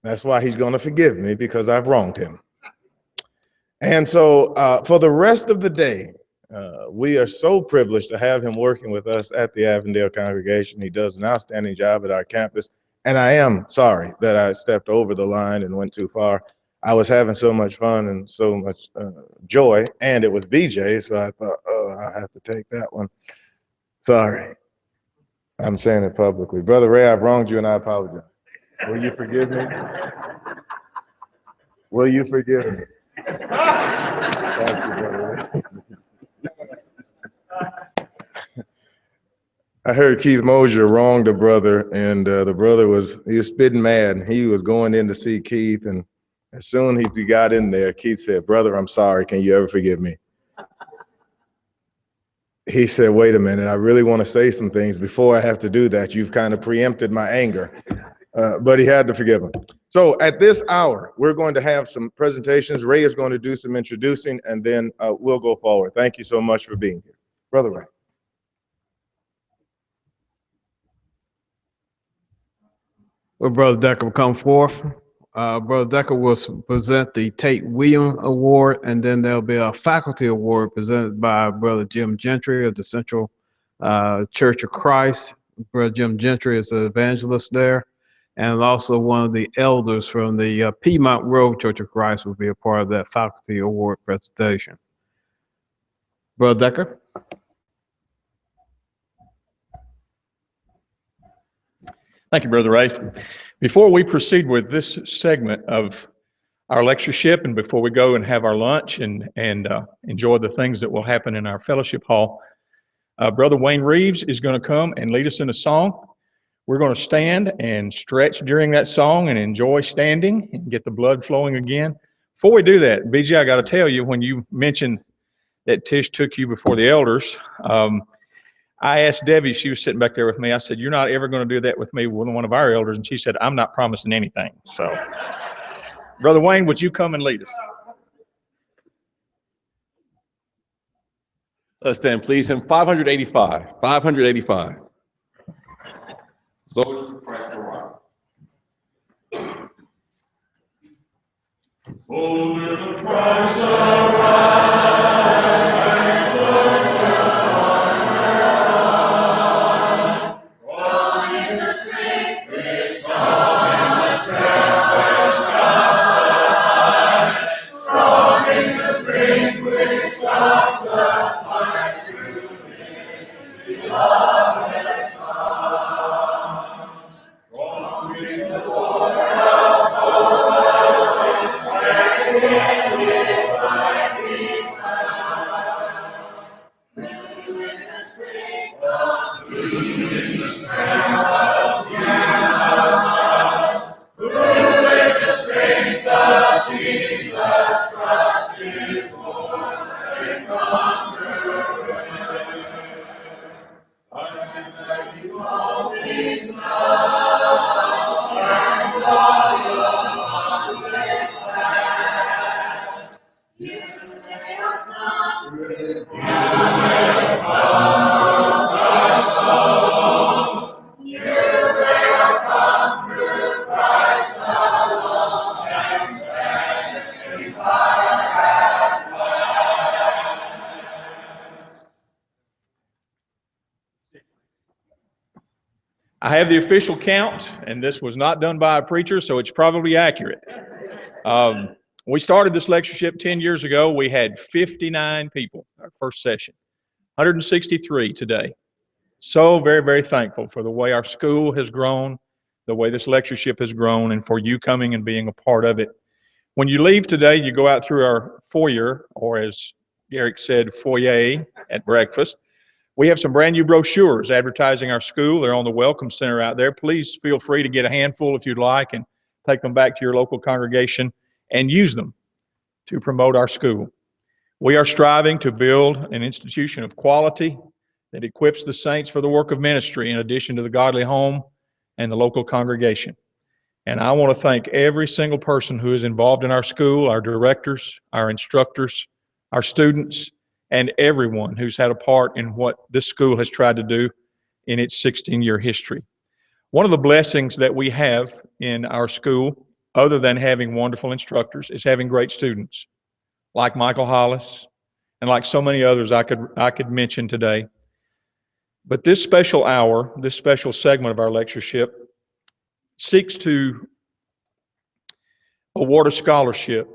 That's why he's going to forgive me, because I've wronged him. And so for the rest of the day, we are so privileged to have him working with us at the Avondale congregation. He does an outstanding job at our campus. And I am sorry that I stepped over the line and went too far. I was having so much fun and so much joy, and it was BJ, so I thought, oh, I have to take that one. Sorry. I'm saying it publicly. Brother Ray, I've wronged you and I apologize. Will you forgive me? Will you forgive me? Thank you, Brother Ray. I heard Keith Mosier wronged a brother, and the brother was spitting mad. He was going in to see Keith, and as soon as he got in there, Keith said, "Brother, I'm sorry. Can you ever forgive me?" He said, "Wait a minute. I really want to say some things before I have to do that. You've kind of preempted my anger." But he had to forgive him. So at this hour, we're going to have some presentations. Ray is going to do some introducing, and then we'll go forward. Thank you so much for being here. Brother Ray. Well, Brother Decker will come forth. Brother Decker will present the Tate Williams Award, and then there'll be a faculty award presented by Brother Jim Gentry of the Central Church of Christ. Brother Jim Gentry is an evangelist there, and also one of the elders from the Piedmont Road Church of Christ will be a part of that faculty award presentation. Brother Decker. Thank you, Brother Ray. Before we proceed with this segment of our lectureship, and before we go and have our lunch and enjoy the things that will happen in our fellowship hall, Brother Wayne Reeves is going to come and lead us in a song. We're going to stand and stretch during that song and enjoy standing and get the blood flowing again. Before we do that, BJ, I got to tell you, when you mentioned that Tish took you before the elders, I asked Debbie, she was sitting back there with me, I said, "You're not ever going to do that with me, with one of our elders." And she said, "I'm not promising anything." So, Brother Wayne, would you come and lead us? Let's stand, please. Hymn 585. 585. Soldiers of Christ arise. Soldiers of Christ arise. I have the official count, and this was not done by a preacher, so it's probably accurate. We started this lectureship 10 years ago. We had 59 people, our first session, 163 today. So very, very thankful for the way our school has grown, the way this lectureship has grown, and for you coming and being a part of it. When you leave today, you go out through our foyer, or as Garrick said, foyer at breakfast. We have some brand new brochures advertising our school. They're on the Welcome Center out there. Please feel free to get a handful if you'd like and take them back to your local congregation and use them to promote our school. We are striving to build an institution of quality that equips the saints for the work of ministry in addition to the godly home and the local congregation. And I want to thank every single person who is involved in our school, our directors, our instructors, our students, and everyone who's had a part in what this school has tried to do in its 16-year history. One of the blessings that we have in our school other than having wonderful instructors, is having great students like Michael Hollis and like so many others I could mention today. But this special hour, this special segment of our lectureship seeks to award a scholarship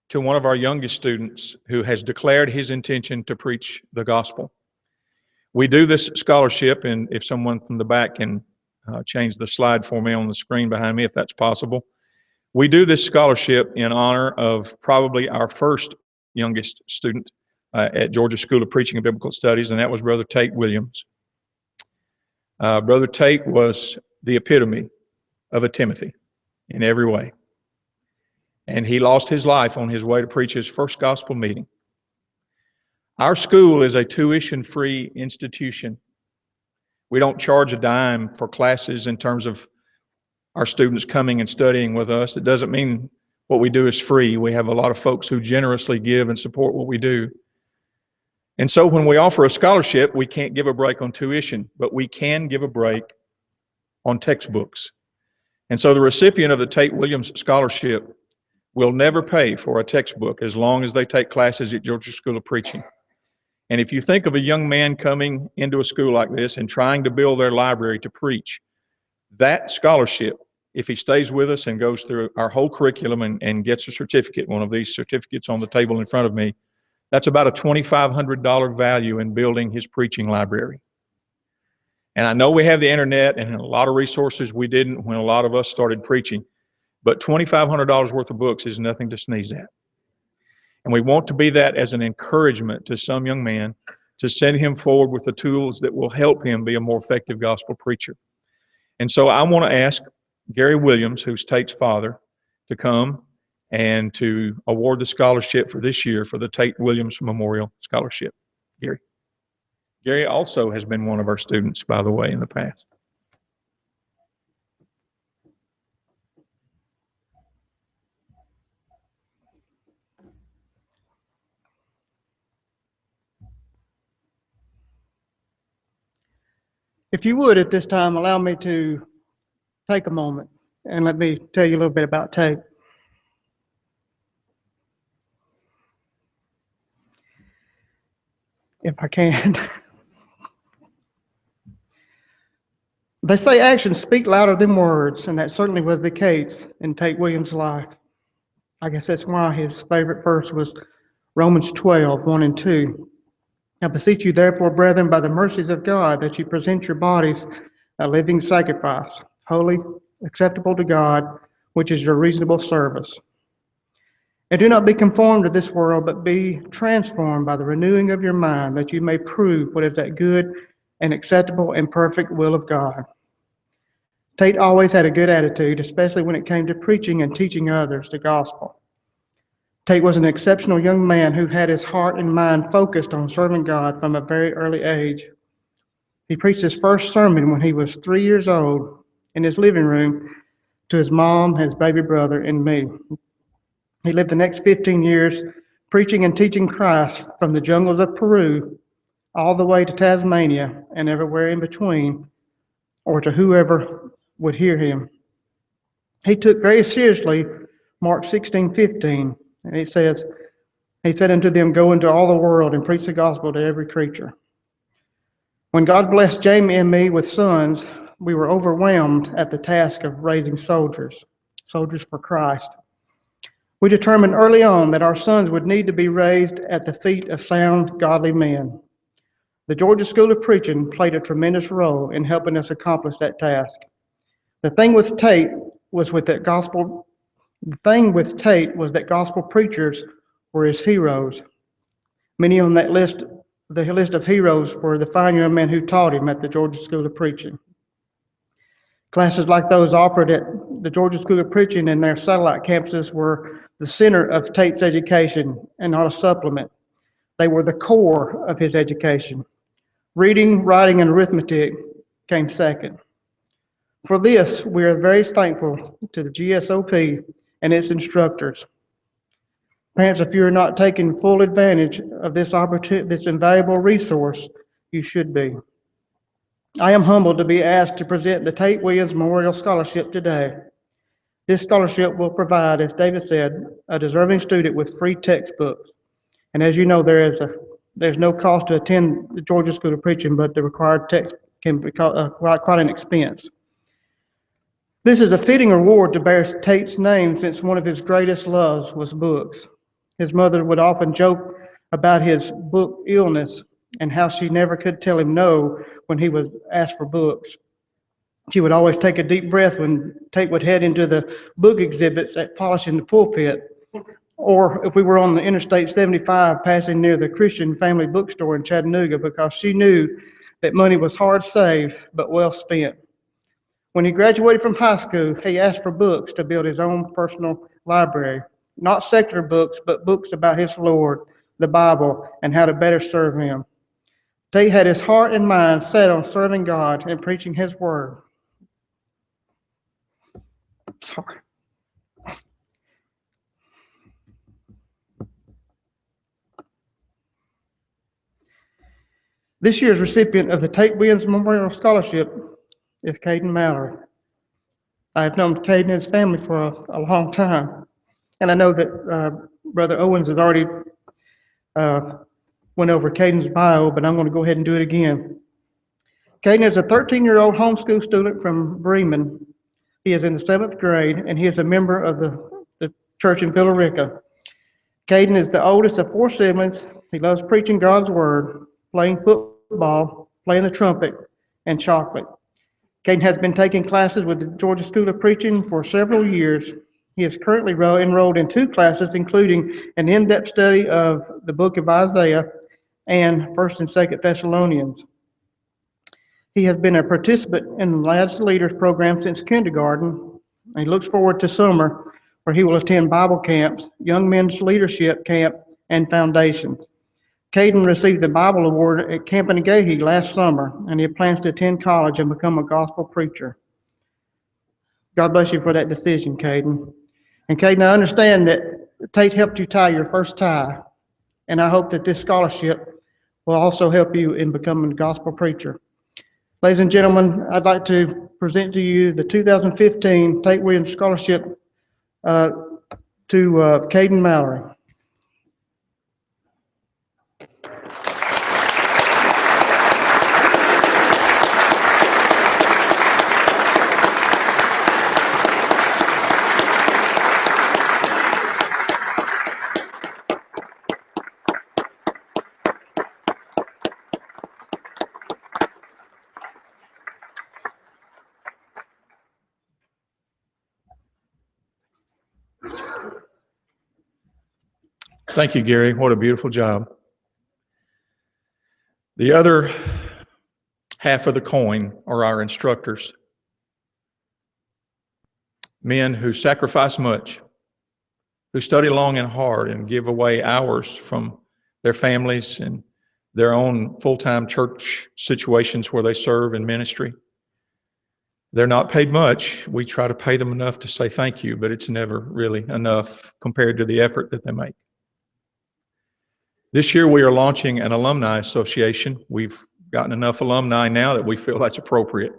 to one of our youngest students who has declared his intention to preach the gospel. We do this scholarship, and if someone from the back can change the slide for me on the screen behind me, if that's possible. We do this scholarship in honor of probably our first youngest student at Georgia School of Preaching and Biblical Studies, and that was Brother Tate Williams. Brother Tate was the epitome of a Timothy in every way. And he lost his life on his way to preach his first gospel meeting. Our school is a tuition-free institution. We don't charge a dime for classes in terms of our students coming and studying with us. It doesn't mean what we do is free. We have a lot of folks who generously give and support what we do. And so when we offer a scholarship, we can't give a break on tuition, but we can give a break on textbooks. And so the recipient of the Tate Williams Scholarship will never pay for a textbook as long as they take classes at Georgia School of Preaching. And if you think of a young man coming into a school like this and trying to build their library to preach, that scholarship, if he stays with us and goes through our whole curriculum and gets a certificate, one of these certificates on the table in front of me, that's about a $2,500 value in building his preaching library. And I know we have the internet and a lot of resources we didn't when a lot of us started preaching, but $2,500 worth of books is nothing to sneeze at. And we want to be that as an encouragement to some young man to send him forward with the tools that will help him be a more effective gospel preacher. And so I want to ask Gary Williams, who's Tate's father, to come and to award the scholarship for this year for the Tate Williams Memorial Scholarship. Gary. Gary also has been one of our students, by the way, in the past. If you would, at this time, allow me to take a moment and let me tell you a little bit about Tate. If I can. They say actions speak louder than words, and that certainly was the case in Tate Williams' life. I guess that's why his favorite verse was Romans 12, 1 and 2. I beseech you, therefore, brethren, by the mercies of God, that you present your bodies a living sacrifice, holy, acceptable to God, which is your reasonable service. And do not be conformed to this world, but be transformed by the renewing of your mind, that you may prove what is that good and acceptable and perfect will of God. Tate always had a good attitude, especially when it came to preaching and teaching others the gospel. Tate was an exceptional young man who had his heart and mind focused on serving God from a very early age. He preached his first sermon when he was 3 years old in his living room to his mom, his baby brother, and me. He lived the next 15 years preaching and teaching Christ from the jungles of Peru all the way to Tasmania and everywhere in between, or to whoever would hear him. He took very seriously Mark 16:15, and it says, he said unto them, go into all the world and preach the gospel to every creature. When God blessed Jamie and me with sons, we were overwhelmed at the task of raising soldiers for Christ. We determined early on that our sons would need to be raised at the feet of sound, godly men. The Georgia School of Preaching played a tremendous role in helping us accomplish that task. The thing with Tate was that gospel preachers were his heroes. Many on that list, the list of heroes, were the fine young men who taught him at the Georgia School of Preaching. Classes like those offered at the Georgia School of Preaching and their satellite campuses were the center of Tate's education and not a supplement. They were the core of his education. Reading, writing, and arithmetic came second. For this, we are very thankful to the GSOP and its instructors. Parents, if you are not taking full advantage of this opportunity, this invaluable resource, you should be. I am humbled to be asked to present the Tate Williams Memorial Scholarship today. This scholarship will provide, as David said, a deserving student with free textbooks. And as you know, there's no cost to attend the Georgia School of Preaching, but the required text can be quite an expense. This is a fitting reward to bear Tate's name, since one of his greatest loves was books. His mother would often joke about his book illness and how she never could tell him no when he was asked for books. She would always take a deep breath when Tate would head into the book exhibits at Polishing the Pulpit, or if we were on the Interstate 75 passing near the Christian Family Bookstore in Chattanooga, because she knew that money was hard saved but well spent. When he graduated from high school, he asked for books to build his own personal library. Not secular books, but books about his Lord, the Bible, and how to better serve Him. Tate had his heart and mind set on serving God and preaching His Word. Sorry. This year's recipient of the Tate Williams Memorial Scholarship is Caden Mallory. I have known Caden and his family for a long time, and I know that Brother Owens has already went over Caden's bio, but I'm going to go ahead and do it again. Caden is a 13-year-old homeschool student from Bremen. He is in the 7th grade, and he is a member of the church in Villa Rica. Caden is the oldest of 4 siblings. He loves preaching God's Word, playing football, playing the trumpet, and chocolate. Caden has been taking classes with the Georgia School of Preaching for several years. He is currently enrolled in 2 classes, including an in-depth study of the book of Isaiah and 1st and 2nd Thessalonians. He has been a participant in the Lads Leaders program since kindergarten. He looks forward to summer, where he will attend Bible camps, Young Men's Leadership Camp, and Foundations. Caden received the Bible Award at Camp Ngehee last summer, and he plans to attend college and become a gospel preacher. God bless you for that decision, Caden. And Caden, I understand that Tate helped you tie your first tie, and I hope that this scholarship will also help you in becoming a gospel preacher. Ladies and gentlemen, I'd like to present to you the 2015 Tate Williams Scholarship to Caden Mallory. Thank you, Gary. What a beautiful job. The other half of the coin are our instructors. Men who sacrifice much, who study long and hard and give away hours from their families and their own full-time church situations where they serve in ministry. They're not paid much. We try to pay them enough to say thank you, but it's never really enough compared to the effort that they make. This year we are launching an alumni association. We've gotten enough alumni now that we feel that's appropriate.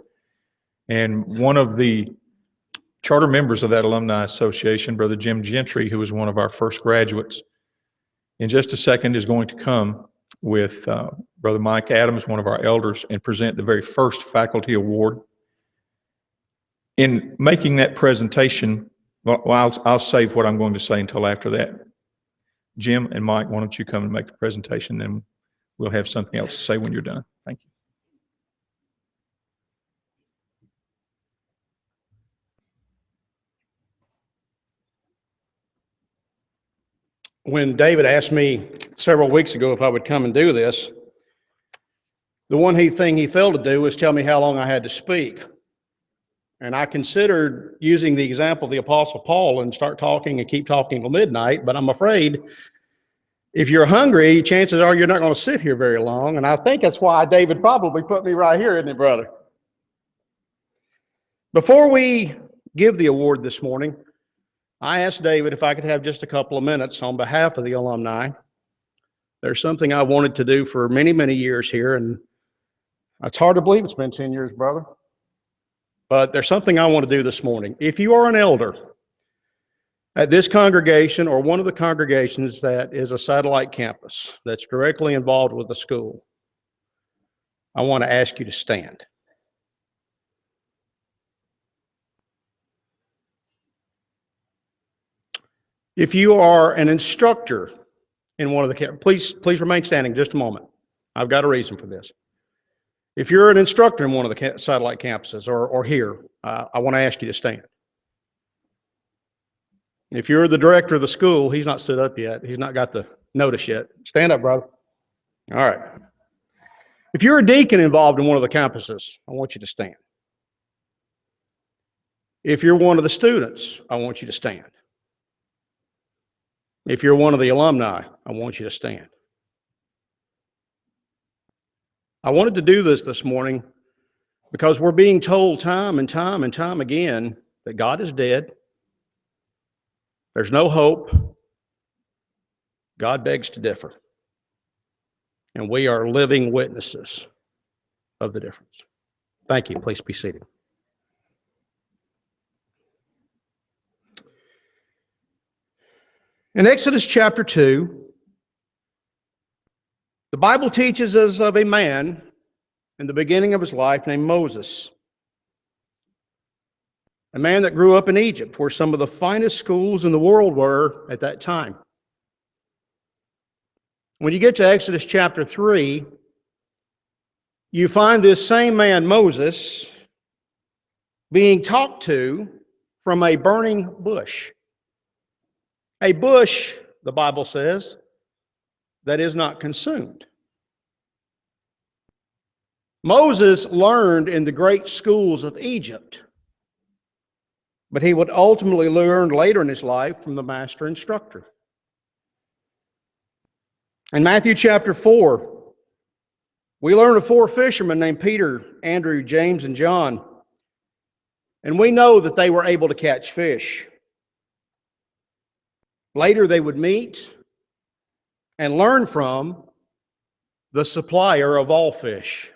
And one of the charter members of that alumni association, Brother Jim Gentry, who was one of our first graduates, in just a second is going to come with Brother Mike Adams, one of our elders, and present the very first faculty award. In making that presentation, well, I'll save what I'm going to say until after that. Jim and Mike, why don't you come and make the presentation, and we'll have something else to say when you're done. Thank you. When David asked me several weeks ago if I would come and do this, the one thing he failed to do was tell me how long I had to speak. And I considered using the example of the Apostle Paul and start talking and keep talking till midnight, but I'm afraid if you're hungry, chances are you're not going to sit here very long. And I think that's why David probably put me right here, isn't it, brother? Before we give the award this morning, I asked David if I could have just a couple of minutes on behalf of the alumni. There's something I wanted to do for many, many years here, and it's hard to believe it's been 10 years, brother. But there's something I want to do this morning. If you are an elder, at this congregation or one of the congregations that is a satellite campus that's directly involved with the school, I want to ask you to stand. If you are an instructor in one of the, please remain standing just a moment. I've got a reason for this. If you're an instructor in one of the satellite campuses or here, I want to ask you to stand. If you're the director of the school, he's not stood up yet. He's not got the notice yet. Stand up, brother. All right. If you're a deacon involved in one of the campuses, I want you to stand. If you're one of the students, I want you to stand. If you're one of the alumni, I want you to stand. I wanted to do this morning because we're being told time and time and time again that God is dead. There's no hope. God begs to differ. And we are living witnesses of the difference. Thank you. Please be seated. In Exodus chapter 2, the Bible teaches us of a man in the beginning of his life named Moses, a man that grew up in Egypt, where some of the finest schools in the world were at that time. When you get to Exodus chapter 3, you find this same man, Moses, being talked to from a burning bush. A bush, the Bible says, that is not consumed. Moses learned in the great schools of Egypt, but he would ultimately learn later in his life from the master instructor. In Matthew chapter 4, we learn of 4 fishermen named Peter, Andrew, James, and John, and we know that they were able to catch fish. Later they would meet and learn from the supplier of all fish.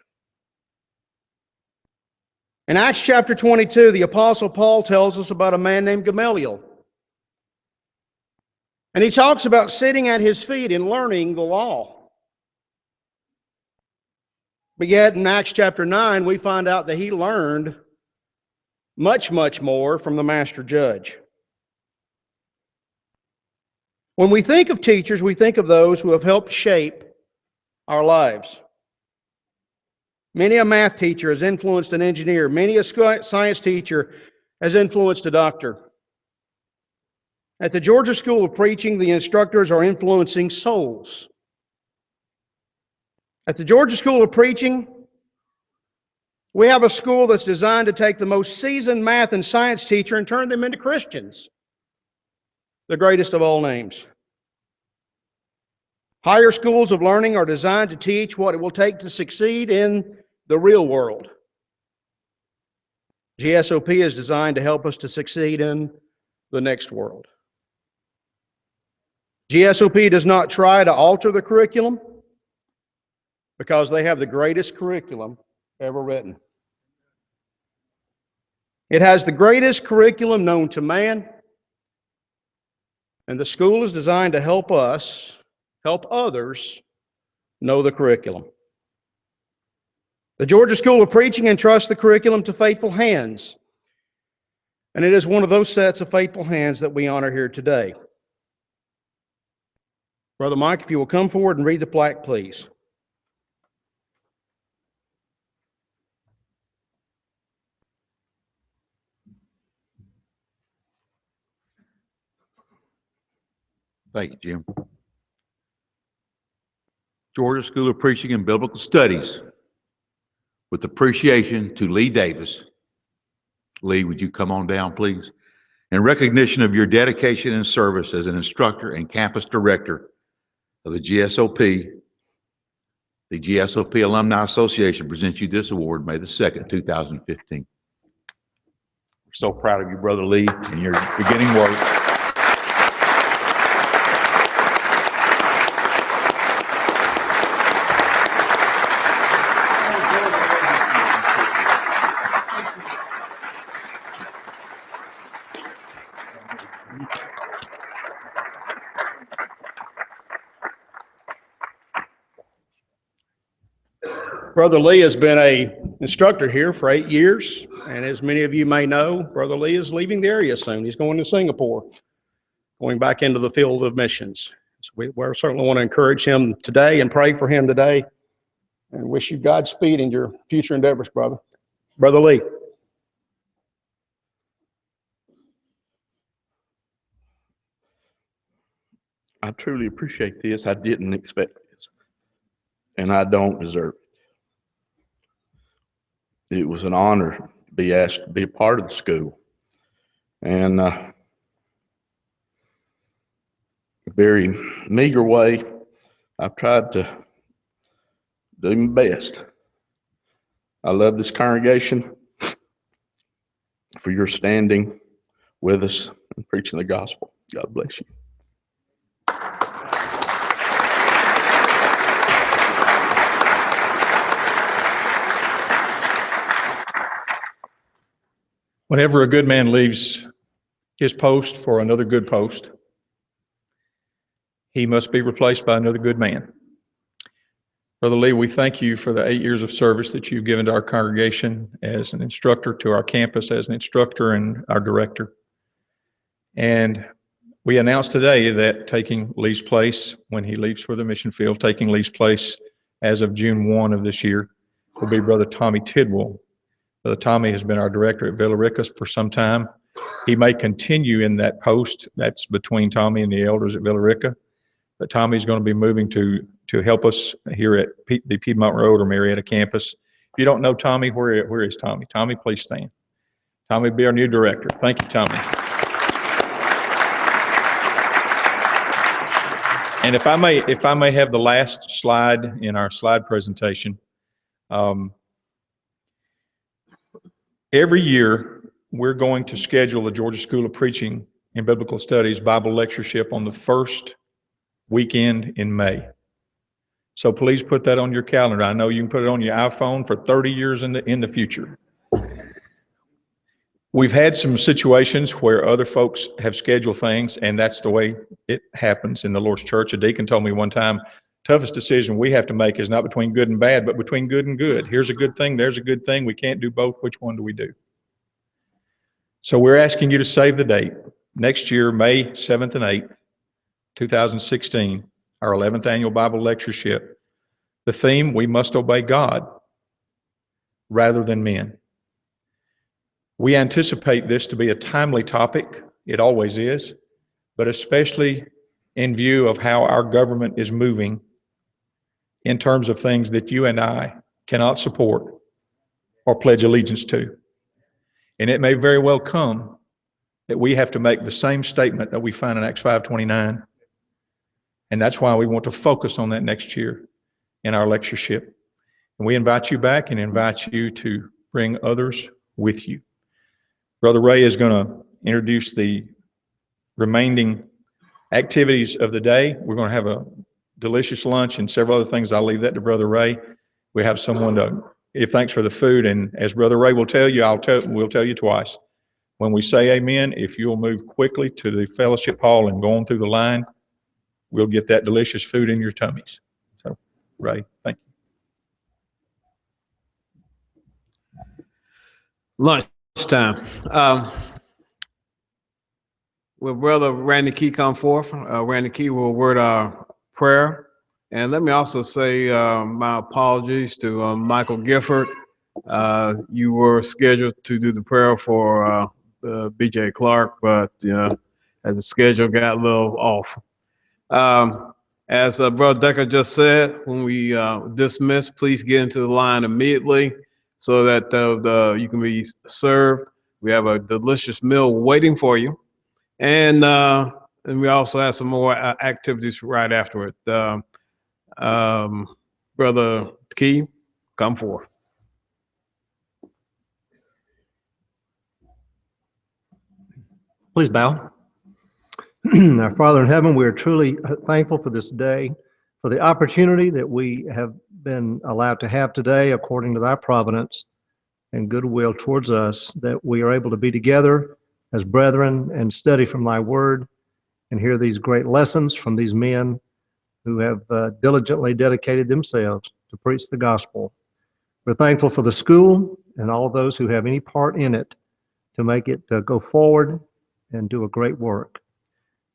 In Acts chapter 22, the Apostle Paul tells us about a man named Gamaliel. And he talks about sitting at his feet and learning the law. But yet in Acts chapter 9, we find out that he learned much, much more from the master judge. When we think of teachers, we think of those who have helped shape our lives. Many a math teacher has influenced an engineer. Many a science teacher has influenced a doctor. At the Georgia School of Preaching, the instructors are influencing souls. At the Georgia School of Preaching, we have a school that's designed to take the most seasoned math and science teacher and turn them into Christians. The greatest of all names. Higher schools of learning are designed to teach what it will take to succeed in the real world. GSOP is designed to help us to succeed in the next world. GSOP does not try to alter the curriculum because they have the greatest curriculum ever written. It has the greatest curriculum known to man, and the school is designed to help us, help others know the curriculum. The Georgia School of Preaching entrusts the curriculum to faithful hands, and it is one of those sets of faithful hands that we honor here today. Brother Mike, if you will come forward and read the plaque, please. Thank you, Jim. Georgia School of Preaching and Biblical Studies, with appreciation to Lee Davis. Lee, would you come on down, please? In recognition of your dedication and service as an instructor and campus director of the GSOP Alumni Association presents you this award, May the 2nd, 2015. We're so proud of you, Brother Lee, and your beginning work. Brother Lee has been a instructor here for 8 years, and as many of you may know, Brother Lee is leaving the area soon. He's going to Singapore, going back into the field of missions. So we certainly want to encourage him today and pray for him today, and wish you Godspeed in your future endeavors, brother. Brother Lee. I truly appreciate this. I didn't expect this, and I don't deserve it. It was an honor to be asked to be a part of the school, and a very meager way, I've tried to do my best. I love this congregation for your standing with us and preaching the gospel. God bless you. Whenever a good man leaves his post for another good post, he must be replaced by another good man. Brother Lee, we thank you for the 8 years of service that you've given to our congregation as an instructor, to our campus as an instructor and our director. And we announced today that taking Lee's place when he leaves for the mission field, taking Lee's place as of June 1 of this year, will be Brother Tommy Tidwell. Brother Tommy has been our director at Villa Rica for some time. He may continue in that post. That's between Tommy and the elders at Villa Rica. But Tommy's going to be moving to help us here at the Piedmont Road or Marietta campus. If you don't know Tommy, where is Tommy? Tommy, please stand. Tommy will be our new director. Thank you, Tommy. And if I may have the last slide in our slide presentation. Every year, we're going to schedule the Georgia School of Preaching and Biblical Studies Bible Lectureship on the first weekend in May. So please put that on your calendar. I know you can put it on your iPhone for 30 years in the future. We've had some situations where other folks have scheduled things, and that's the way it happens in the Lord's church. A deacon told me one time, toughest decision we have to make is not between good and bad, but between good and good. Here's a good thing, there's a good thing. We can't do both. Which one do we do? So we're asking you to save the date. Next year, May 7th and 8th, 2016, our 11th annual Bible Lectureship. The theme, we must obey God rather than men. We anticipate this to be a timely topic. It always is, but especially in view of how our government is moving in terms of things that you and I cannot support or pledge allegiance to. And it may very well come that we have to make the same statement that we find in Acts 5:29. And that's why we want to focus on that next year in our lectureship. And we invite you back and invite you to bring others with you. Brother Ray is going to introduce the remaining activities of the day. We're going to have a delicious lunch and several other things. I'll leave that to Brother Ray. We have someone to give thanks for the food. And as Brother Ray will tell you, we'll tell you twice. When we say amen, if you'll move quickly to the fellowship hall and go on through the line, we'll get that delicious food in your tummies. So, Ray, thank you. Lunchtime. Will Brother Randy Key come forth? Randy Key will word our prayer. And let me also say my apologies to Michael Gifford. You were scheduled to do the prayer for B.J. Clark, but as the schedule got a little off. As Brother Decker just said, when we dismiss, please get into the line immediately so that you can be served. We have a delicious meal waiting for you. And we also have some more activities right after it. Brother Key, come forth. Please bow. Our Father in heaven, we are truly thankful for this day, for the opportunity that we have been allowed to have today according to thy providence and goodwill towards us, that we are able to be together as brethren and study from thy word and hear these great lessons from these men who have diligently dedicated themselves to preach the gospel. We're thankful for the school and all those who have any part in it to make it go forward and do a great work.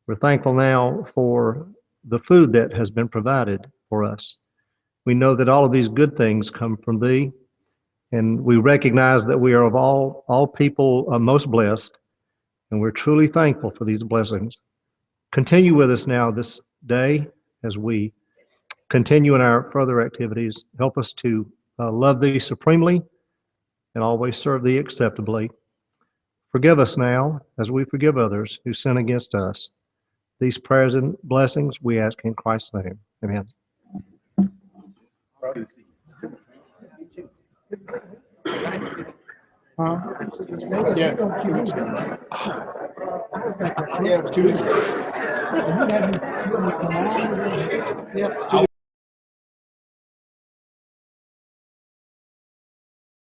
We're thankful now for the food that has been provided for us. We know that all of these good things come from Thee, and we recognize that we are of all people most blessed, and we're truly thankful for these blessings. Continue with us now this day as we continue in our further activities. Help us to love Thee supremely and always serve Thee acceptably. Forgive us now as we forgive others who sin against us. These prayers and blessings we ask in Christ's name. Amen. Yeah.